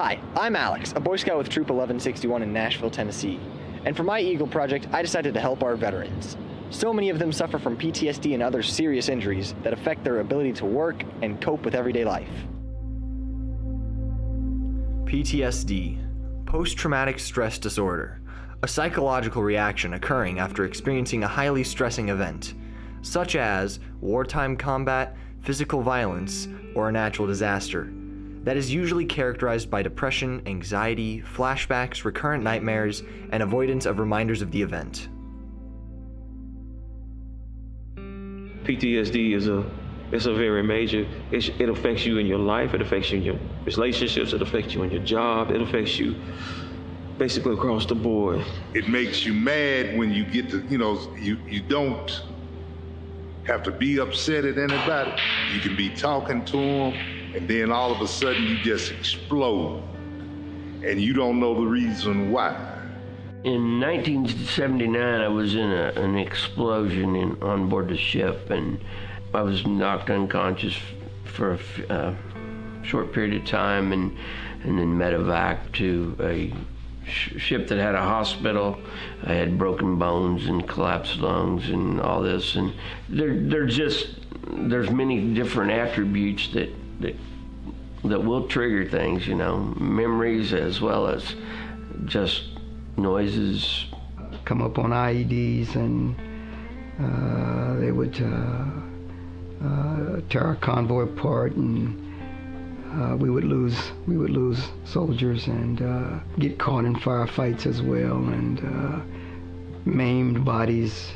Hi, I'm Alex, a Boy Scout with Troop 1161 in Nashville, Tennessee. And for my Eagle project, I decided to help our veterans. So many of them suffer from PTSD and other serious injuries that affect their ability to work and cope with everyday life. PTSD, post-traumatic stress disorder, a psychological reaction occurring after experiencing a highly stressing event, such as wartime combat, physical violence, or a natural disaster, that is usually characterized by depression, anxiety, flashbacks, recurrent nightmares, and avoidance of reminders of the event. PTSD is a very major, it affects you in your life, it affects you in your relationships, it affects you in your job, it affects you basically across the board. It makes you mad when you get to, you don't have to be upset at anybody. You can be talking to them, and then all of a sudden you just explode, and you don't know the reason why. In 1979, I was in an explosion on board the ship, and I was knocked unconscious for a short period of time, and then medevac to a ship that had a hospital. I had broken bones and collapsed lungs and all this, and there's many different attributes that will trigger things, memories as well as just noises. Come up on IEDs, and they would tear our convoy apart, and we would lose soldiers and get caught in firefights as well, and maimed bodies.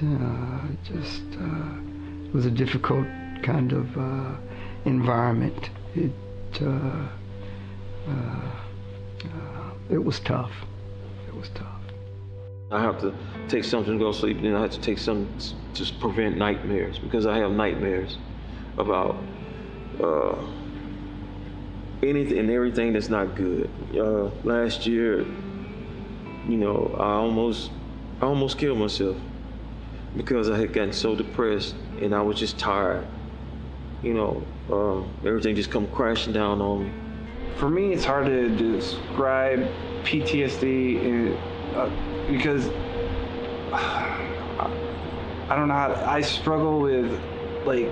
It was a difficult kind of environment. It was tough. I have to take something to go to sleep, and then I have to take something to prevent nightmares, because I have nightmares about anything and everything that's not good. Last year, I almost killed myself because I had gotten so depressed and I was just tired. Everything just come crashing down on me. For me, it's hard to describe PTSD because I don't know I struggle with, I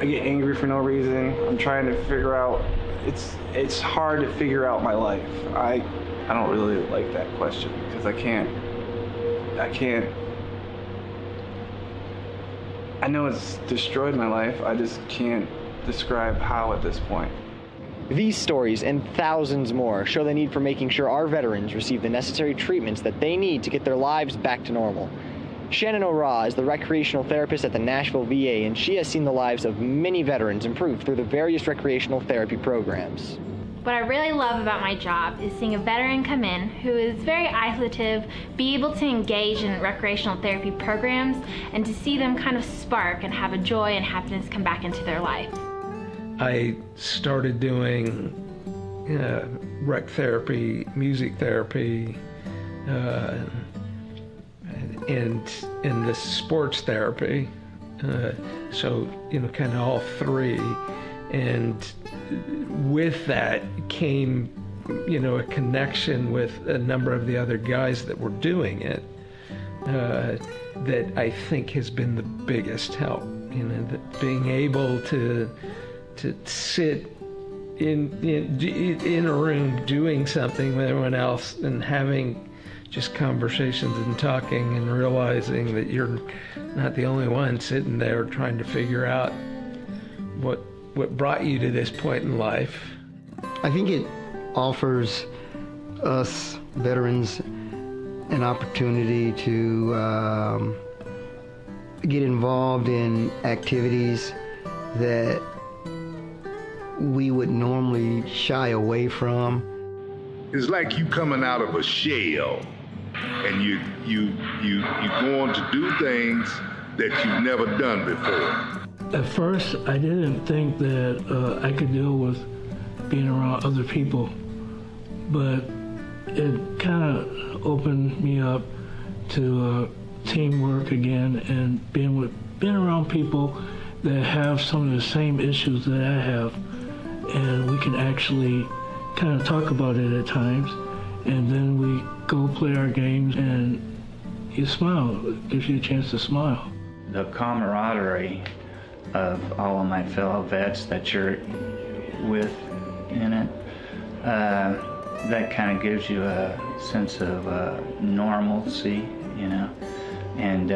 get angry for no reason. I'm trying to figure out, it's hard to figure out my life. I don't really like that question because I know it's destroyed my life. I just can't describe how at this point. These stories and thousands more show the need for making sure our veterans receive the necessary treatments that they need to get their lives back to normal. Shannon O'Ra is the recreational therapist at the Nashville VA, and she has seen the lives of many veterans improve through the various recreational therapy programs. What I really love about my job is seeing a veteran come in who is very isolative, be able to engage in recreational therapy programs, and to see them kind of spark and have a joy and happiness come back into their life. I started doing rec therapy, music therapy, and this sports therapy. So, kind of all three. And with that came, a connection with a number of the other guys that were doing it, that I think has been the biggest help. That being able to sit in a room doing something with everyone else and having just conversations and talking and realizing that you're not the only one sitting there trying to figure out what brought you to this point in life. I think it offers us veterans an opportunity to get involved in activities that we would normally shy away from. It's like you coming out of a shell, and you going to do things that you've never done before. At first, I didn't think that I could deal with being around other people, but it kind of opened me up to teamwork again, and being around people that have some of the same issues that I have, and we can actually kind of talk about it at times, and then we go play our games, and you smile. It gives you a chance to smile. The camaraderie of all of my fellow vets that you're with in it, that kind of gives you a sense of normalcy, you know, and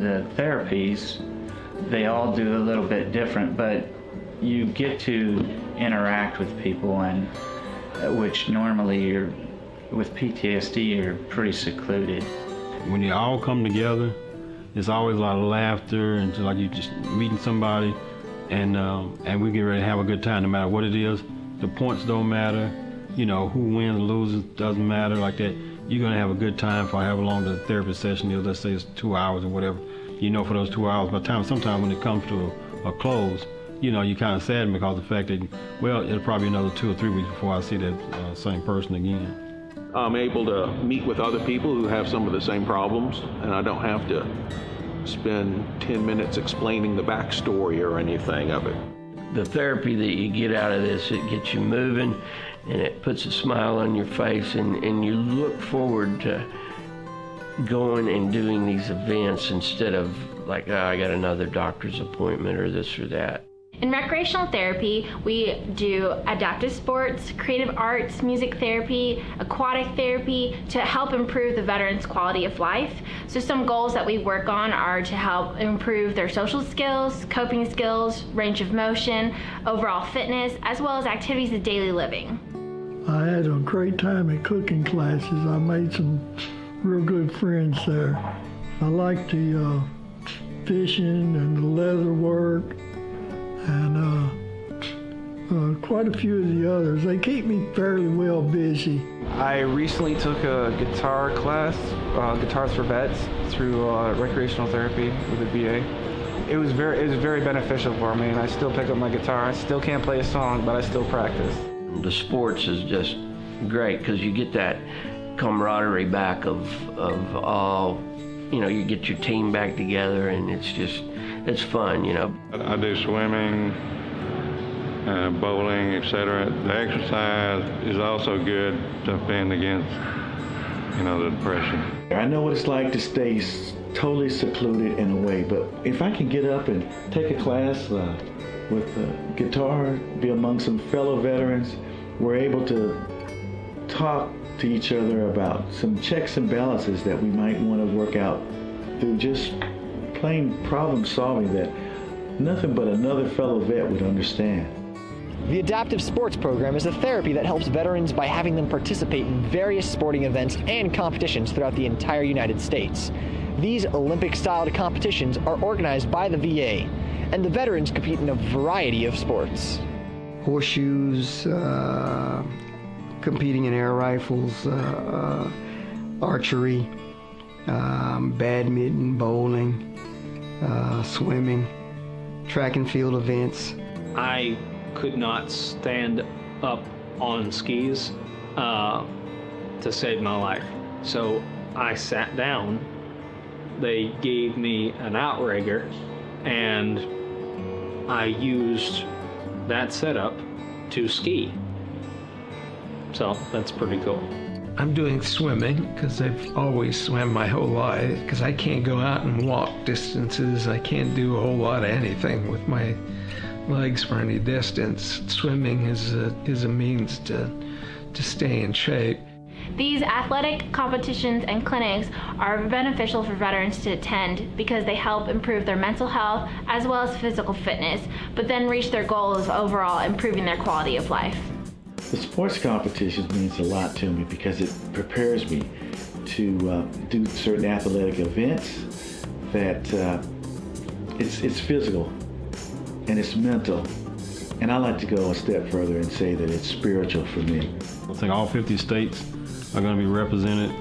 the therapies, they all do a little bit different, but you get to interact with people, and which normally you're with PTSD you're pretty secluded. When you all come together, there's always a lot of laughter, and like you just meeting somebody, and we get ready to have a good time no matter what it is. The points don't matter, you know, who wins or loses doesn't matter like that. You're gonna have a good time for however long the therapy session is. Let's say it's 2 hours or whatever. You know, for those 2 hours, by the time sometimes when it comes to a close, you know, you're kind of saddened because of the fact that, well, it'll probably be another 2 or 3 weeks before I see that same person again. I'm able to meet with other people who have some of the same problems, and I don't have to spend 10 minutes explaining the backstory or anything of it. The therapy that you get out of this, it gets you moving, and it puts a smile on your face, and you look forward to going and doing these events instead of like, oh, I got another doctor's appointment or this or that. In recreational therapy, we do adaptive sports, creative arts, music therapy, aquatic therapy to help improve the veterans' quality of life. So some goals that we work on are to help improve their social skills, coping skills, range of motion, overall fitness, as well as activities of daily living. I had a great time at cooking classes. I made some real good friends there. I liked the fishing and the leather work, and quite a few of the others. They keep me fairly well busy. I recently took a guitar class, Guitars for Vets, through recreational therapy with the VA. It was very beneficial for me, and I still pick up my guitar. I still can't play a song, but I still practice. The sports is just great because you get that camaraderie back of all, you know, you get your team back together, and it's fun, you know. I do swimming, bowling, etc. The exercise is also good to fend against, you know, the depression. I know what it's like to stay totally secluded in a way, but if I can get up and take a class with guitar, be among some fellow veterans, we're able to talk to each other about some checks and balances that we might want to work out through just plain problem solving that nothing but another fellow vet would understand. The Adaptive Sports Program is a therapy that helps veterans by having them participate in various sporting events and competitions throughout the entire United States. These Olympic-styled competitions are organized by the VA, and the veterans compete in a variety of sports. Horseshoes, competing in air rifles, archery, badminton, bowling, swimming, track and field events. I could not stand up on skis to save my life. So I sat down. They gave me an outrigger, and I used that setup to ski. So that's pretty cool. I'm doing swimming because I've always swam my whole life, because I can't go out and walk distances. I can't do a whole lot of anything with my legs for any distance. Swimming is a means to stay in shape. These athletic competitions and clinics are beneficial for veterans to attend because they help improve their mental health as well as physical fitness, but then reach their goal of overall improving their quality of life. The sports competition means a lot to me because it prepares me to do certain athletic events that it's physical and it's mental. And I like to go a step further and say that it's spiritual for me. I think all 50 states are going to be represented.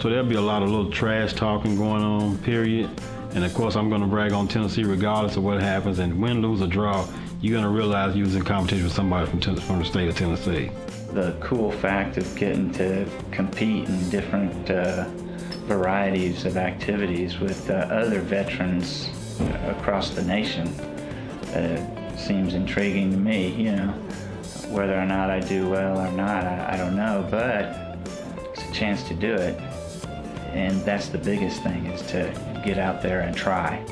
So there'll be a lot of little trash talking going on, period. And of course, I'm going to brag on Tennessee regardless of what happens. And win, lose, or draw, you're going to realize you was in competition with somebody from the state of Tennessee. The cool fact of getting to compete in different varieties of activities with other veterans across the nation seems intriguing to me. You know, Whether or not I do well or not, I don't know, but it's a chance to do it. And that's the biggest thing, is to get out there and try.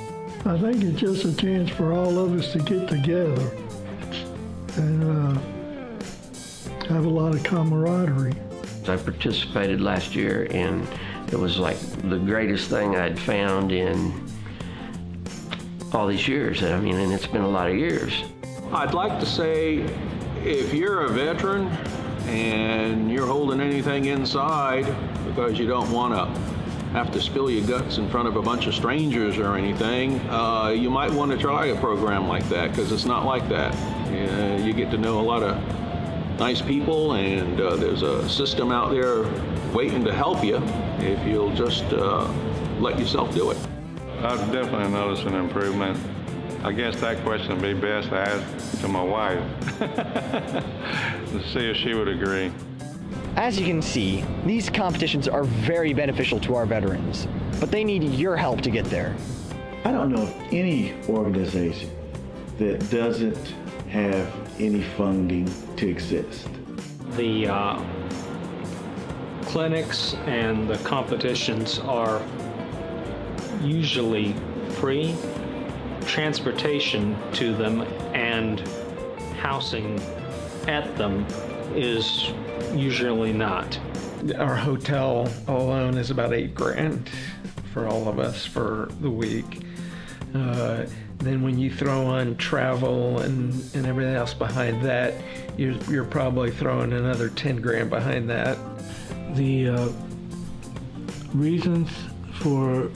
I think it's just a chance for all of us to get together and have a lot of camaraderie. I participated last year, and it was like the greatest thing I'd found in all these years. I mean, and it's been a lot of years. I'd like to say, if you're a veteran and you're holding anything inside because you don't want to have to spill your guts in front of a bunch of strangers or anything, you might want to try a program like that, because it's not like that. You get to know a lot of nice people, and there's a system out there waiting to help you if you'll just let yourself do it. I've definitely noticed an improvement. I guess that question would be best to ask to my wife to see if she would agree. As you can see, these competitions are very beneficial to our veterans, but they need your help to get there. I don't know of any organization that doesn't have any funding to exist. The clinics and the competitions are usually free. Transportation to them and housing at them is usually not. Our hotel alone is about $8,000 for all of us for the week. Then when you throw on travel and everything else behind that, you're probably throwing another $10,000 behind that. The reasons for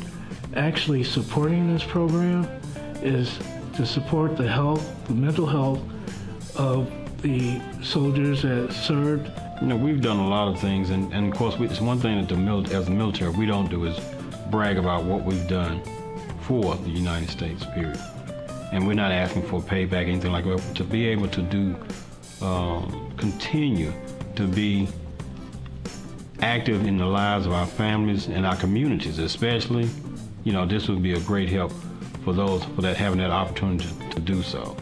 actually supporting this program is to support the health, the mental health of the soldiers that served. You know, we've done a lot of things, and of course, it's one thing that as a military we don't do is brag about what we've done for the United States, period. And we're not asking for payback, anything like that. To be able to do, continue to be active in the lives of our families and our communities, especially, you know, this would be a great help for those having that opportunity to do so.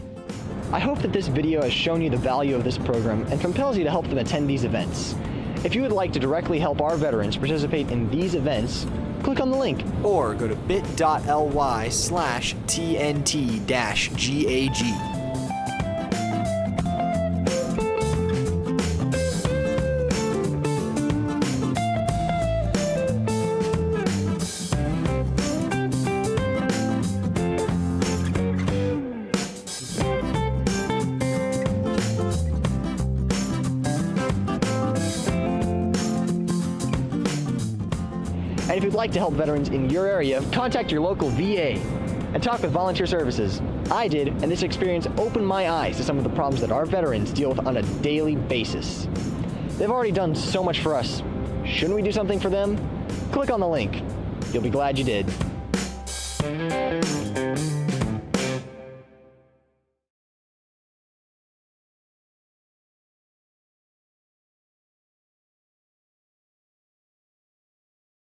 I hope that this video has shown you the value of this program and compels you to help them attend these events. If you would like to directly help our veterans participate in these events, click on the link or go to bit.ly/TNT-GAG. And if you'd like to help veterans in your area, contact your local VA and talk with volunteer services. I did, and this experience opened my eyes to some of the problems that our veterans deal with on a daily basis. They've already done so much for us. Shouldn't we do something for them? Click on the link. You'll be glad you did.